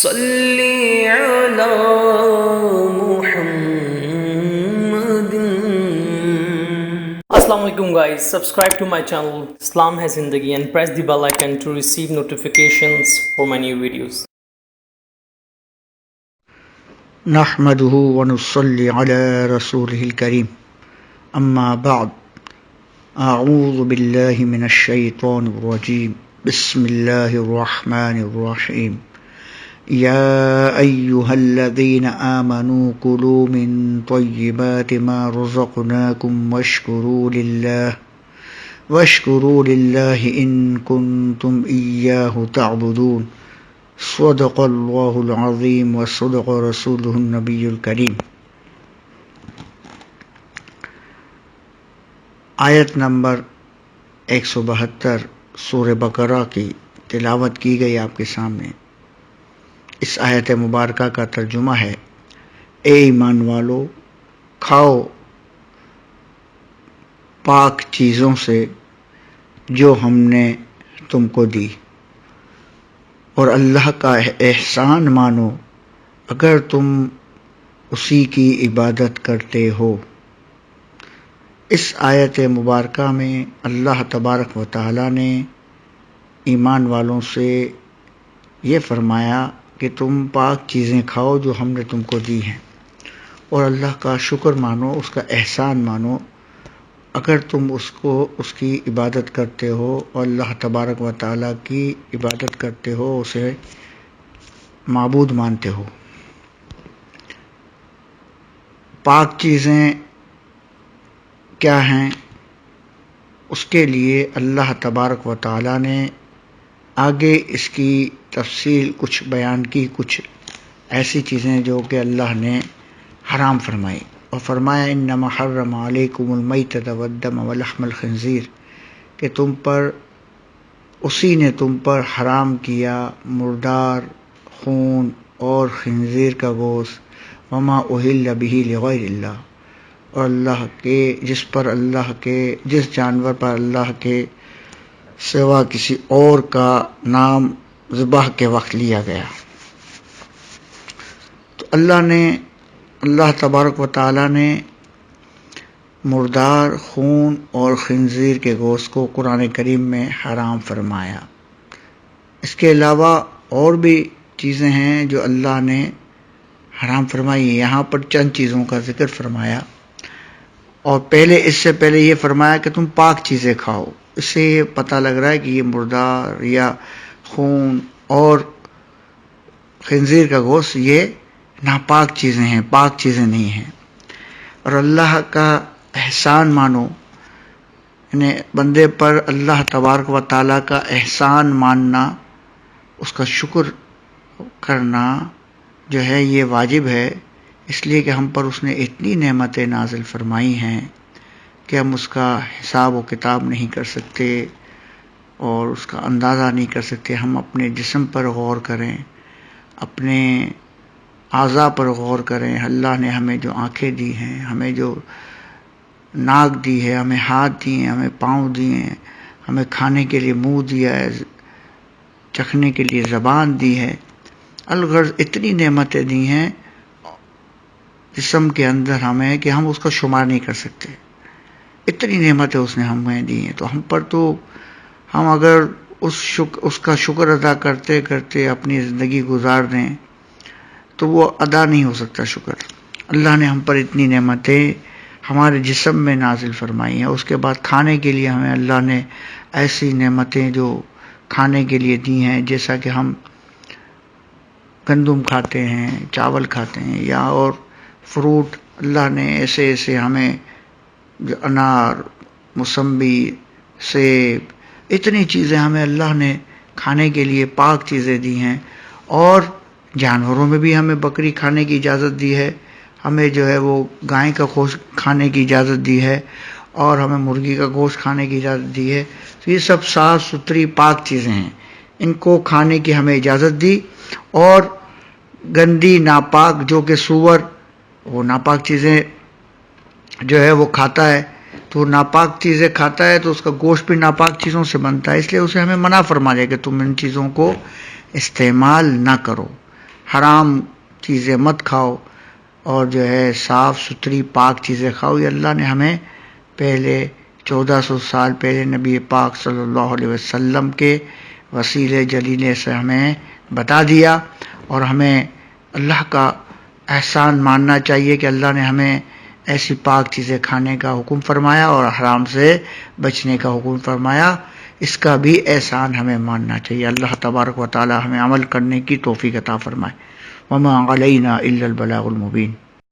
صلی علی محمد. Assalamu alaikum guys, subscribe to my channel Islam Hai Zindagi and press the bell icon to receive notifications for my new videos. نحمده ونصلي على رسوله الكريم أما بعد أعوذ بالله من الشيطان الرجيم بسم الله الرحمن الرحيم يا أيها الذين آمنوا كلوا من طيبات ما رزقناكم واشكروا لله إن كنتم إياه تعبدون صدق اللہ العظیم وصدق رسولہ النبی الکریم. آیت نمبر 172 سورہ بقرہ کی تلاوت کی گئی آپ کے سامنے. اس آیت مبارکہ کا ترجمہ ہے: اے ایمان والو، کھاؤ پاک چیزوں سے جو ہم نے تم کو دی، اور اللہ کا احسان مانو اگر تم اسی کی عبادت کرتے ہو. اس آیت مبارکہ میں اللہ تبارک و تعالی نے ایمان والوں سے یہ فرمایا کہ تم پاک چیزیں کھاؤ جو ہم نے تم کو دی ہیں، اور اللہ کا شکر مانو، اس کا احسان مانو اگر تم اس کی عبادت کرتے ہو اور اللہ تبارک و تعالیٰ کی عبادت کرتے ہو، اسے معبود مانتے ہو. پاک چیزیں کیا ہیں؟ اس کے لیے اللہ تبارک و تعالیٰ نے آگے اس کی تفصیل کچھ بیان کی، کچھ ایسی چیزیں جو کہ اللہ نے حرام فرمائی، اور فرمایا انما حرم علیکم المیتۃ والدم ولحم الخنزیر، کہ اسی نے تم پر حرام کیا مردار، خون اور خنزیر کا گوشت، وما اہل بہ لغیر اللہ، اور جس جانور پر اللہ کے سوا کسی اور کا نام ذبح کے وقت لیا گیا. تو اللہ تبارک و تعالیٰ نے مردار، خون اور خنزیر کے گوشت کو قرآن کریم میں حرام فرمایا. اس کے علاوہ اور بھی چیزیں ہیں جو اللہ نے حرام فرمائی. یہاں پر چند چیزوں کا ذکر فرمایا، اور اس سے پہلے یہ فرمایا کہ تم پاک چیزیں کھاؤ. اس سے یہ پتہ لگ رہا ہے کہ یہ مردار یا خون اور خنزیر کا گوشت یہ ناپاک چیزیں ہیں، پاک چیزیں نہیں ہیں. اور اللہ کا احسان مانو، یعنی بندے پر اللہ تبارک و تعالیٰ کا احسان ماننا، اس کا شکر کرنا جو ہے یہ واجب ہے، اس لیے کہ ہم پر اس نے اتنی نعمتیں نازل فرمائی ہیں کہ ہم اس کا حساب و کتاب نہیں کر سکتے اور اس کا اندازہ نہیں کر سکتے. ہم اپنے جسم پر غور کریں، اپنے اعضاء پر غور کریں. اللہ نے ہمیں جو آنکھیں دی ہیں، ہمیں جو ناک دی ہے، ہمیں ہاتھ دیے ہیں، ہمیں پاؤں دیے ہیں، ہمیں کھانے کے لیے منہ دیا ہے، چکھنے کے لیے زبان دی ہے. الغرض اتنی نعمتیں دی ہیں جسم کے اندر ہمیں کہ ہم اس کا شمار نہیں کر سکتے. اتنی نعمتیں اس نے ہمیں دی ہیں، تو ہم پر تو ہم اگر اس کا شکر ادا کرتے کرتے اپنی زندگی گزار دیں تو وہ ادا نہیں ہو سکتا شکر. اللہ نے ہم پر اتنی نعمتیں ہمارے جسم میں نازل فرمائی ہیں. اس کے بعد کھانے کے لیے ہمیں اللہ نے ایسی نعمتیں جو کھانے کے لیے دی ہیں، جیسا کہ ہم گندم کھاتے ہیں، چاول کھاتے ہیں، یا اور فروٹ. اللہ نے ایسے ہمیں جو انار، موسمبی، سیب، اتنی چیزیں ہمیں اللہ نے کھانے کے لیے پاک چیزیں دی ہیں. اور جانوروں میں بھی ہمیں بکری کھانے کی اجازت دی ہے، ہمیں جو ہے وہ گائے کا گوشت کھانے کی اجازت دی ہے، اور ہمیں مرغی کا گوشت کھانے کی اجازت دی ہے. تو یہ سب صاف ستھری پاک چیزیں ہیں، ان کو کھانے کی ہمیں اجازت دی. اور گندی ناپاک جو کہ سور، وہ ناپاک چیزیں جو ہے وہ کھاتا ہے، تو وہ ناپاک چیزیں کھاتا ہے تو اس کا گوشت بھی ناپاک چیزوں سے بنتا ہے، اس لیے اسے ہمیں منع فرما دیا کہ تم ان چیزوں کو استعمال نہ کرو. حرام چیزیں مت کھاؤ اور جو ہے صاف ستھری پاک چیزیں کھاؤ. یہ اللہ نے ہمیں پہلے 1400 سال پہلے نبی پاک صلی اللہ علیہ وسلم کے وسیلے جلیلے سے ہمیں بتا دیا، اور ہمیں اللہ کا احسان ماننا چاہیے کہ اللہ نے ہمیں ایسی پاک چیزیں کھانے کا حکم فرمایا اور حرام سے بچنے کا حکم فرمایا. اس کا بھی احسان ہمیں ماننا چاہیے. اللہ تبارک و تعالی ہمیں عمل کرنے کی توفیق عطا فرمائے. وما علینا الا البلاغ المبین.